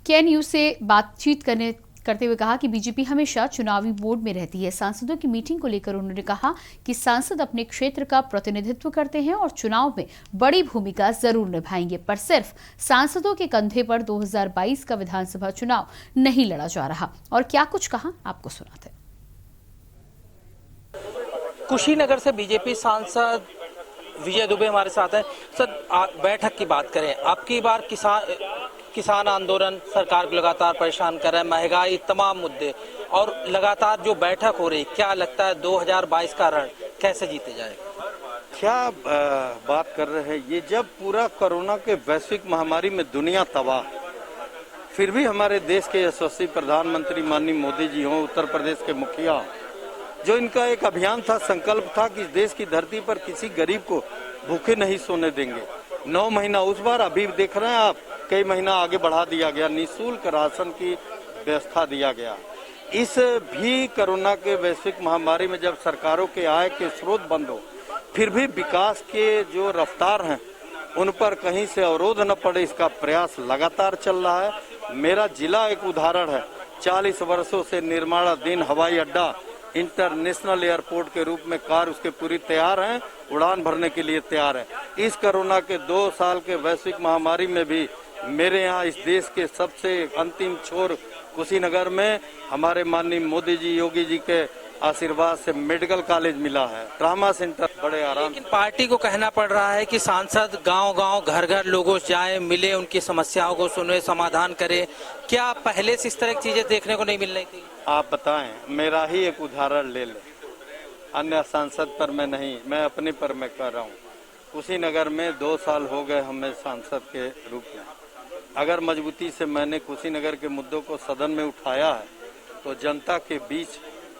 KNU से बातचीत करते हुए कहा कि बीजेपी हमेशा चुनावी मोड में रहती है। सांसदों की मीटिंग को लेकर उन्होंने कहा कि सांसद अपने क्षेत्र का प्रतिनिधित्व करते हैं और चुनाव में बड़ी भूमिका जरूर निभाएंगे, पर सिर्फ सांसदों के कंधे पर 2022 का विधानसभा चुनाव नहीं लड़ा जा रहा। और क्या कुछ कहा, आपको सुनाते। कुशीनगर से बीजेपी सांसद विजय दुबे हमारे साथ हैं। सर, बैठक की बात करें, आपकी बार किसान आंदोलन सरकार को लगातार परेशान कर रहा है, महंगाई, तमाम मुद्दे, और लगातार जो बैठक हो रही, क्या लगता है 2022 का रण कैसे जीते जाएगा? क्या बात कर रहे हैं ये, जब पूरा कोरोना के वैश्विक महामारी में दुनिया तबाह, फिर भी हमारे देश के यशस्वी प्रधानमंत्री माननीय मोदी जी हों, उत्तर प्रदेश के मुखिया, जो इनका एक अभियान था, संकल्प था कि देश की धरती पर किसी गरीब को भूखे नहीं सोने देंगे। 9 महीना उस बार, अभी देख रहे हैं आप, कई महीना आगे बढ़ा दिया गया, निःशुल्क राशन की व्यवस्था दिया गया। इस भी कोरोना के वैश्विक महामारी में जब सरकारों के आय के स्रोत बंद हो, फिर भी विकास के जो रफ्तार हैं उन पर कहीं से अवरोध न पड़े, इसका प्रयास लगातार चल रहा है। मेरा जिला एक उदाहरण है। 40 वर्षों से निर्माणाधीन हवाई अड्डा इंटरनेशनल एयरपोर्ट के रूप में कार उसके पूरी तैयार हैं, उड़ान भरने के लिए तैयार है। इस कोरोना के 2 साल के वैश्विक महामारी में भी मेरे यहाँ इस देश के सबसे अंतिम छोर कुशीनगर में हमारे माननीय मोदी जी, योगी जी के आशीर्वाद से मेडिकल कॉलेज मिला है, ट्रामा सेंटर बड़े आराम। लेकिन पार्टी को कहना पड़ रहा है कि सांसद गांव-गांव, घर-घर लोगों से जाए, मिले, उनकी समस्याओं को सुने, समाधान करे। क्या पहले से इस तरह की चीजें देखने को नहीं मिल रही थी? आप बताएं, मेरा ही एक उदाहरण ले लें, अन्य सांसद पर मैं नहीं, मैं अपने पर मैं कर रहा हूँ। कुशीनगर में 2 साल हो गए हमें सांसद के रूप में। अगर मजबूती से मैंने कुशीनगर के मुद्दों को सदन में उठाया है, तो जनता के बीच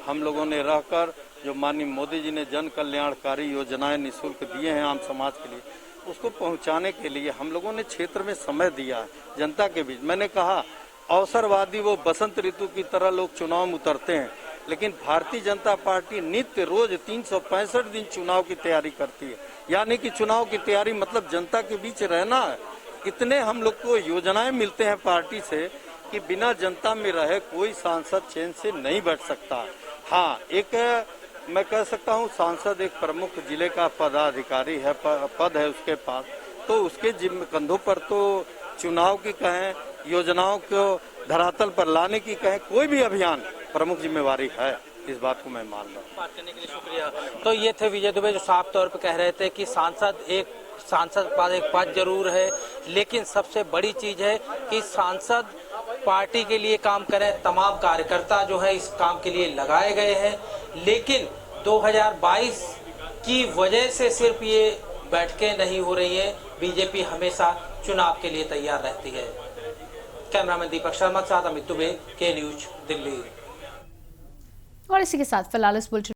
हम लोगों ने रहकर, जो माननीय मोदी जी ने जन कल्याणकारी योजनाएं निःशुल्क दिए हैं आम समाज के लिए, उसको पहुंचाने के लिए हम लोगों ने क्षेत्र में समय दिया है जनता के बीच। मैंने कहा, अवसरवादी वो बसंत ऋतु की तरह लोग चुनाव में उतरते हैं, लेकिन भारतीय जनता पार्टी नित्य रोज 365 दिन चुनाव की तैयारी करती है। यानी कि चुनाव की तैयारी मतलब जनता के बीच रहना है। इतने हम लोग को योजनाएं मिलते हैं पार्टी से कि बिना जनता में रहे कोई सांसद चैन से नहीं बैठ सकता। हाँ, एक मैं कह सकता हूँ, सांसद एक प्रमुख जिले का पदाधिकारी है, पद है उसके पास, तो उसके कंधों पर तो चुनाव की कहें, योजनाओं को धरातल पर लाने की कहें, कोई भी अभियान प्रमुख जिम्मेवारी है। इस बात को मैं मान रहा हूँ। बात करने के लिए शुक्रिया। तो ये थे विजय दुबे, जो साफ तौर पर कह रहे थे कि सांसद पास एक पद जरूर है, लेकिन सबसे बड़ी चीज है कि सांसद पार्टी के लिए काम करें। तमाम कार्यकर्ता जो है इस काम के लिए लगाए गए हैं, लेकिन 2022 की वजह से सिर्फ ये बैठकें नहीं हो रही है। बीजेपी हमेशा चुनाव के लिए तैयार रहती है। कैमरामैन दीपक शर्मा के साथ अमित दुबे, के न्यूज, दिल्ली। और इसी के साथ फिलहाल इस बुलेटिन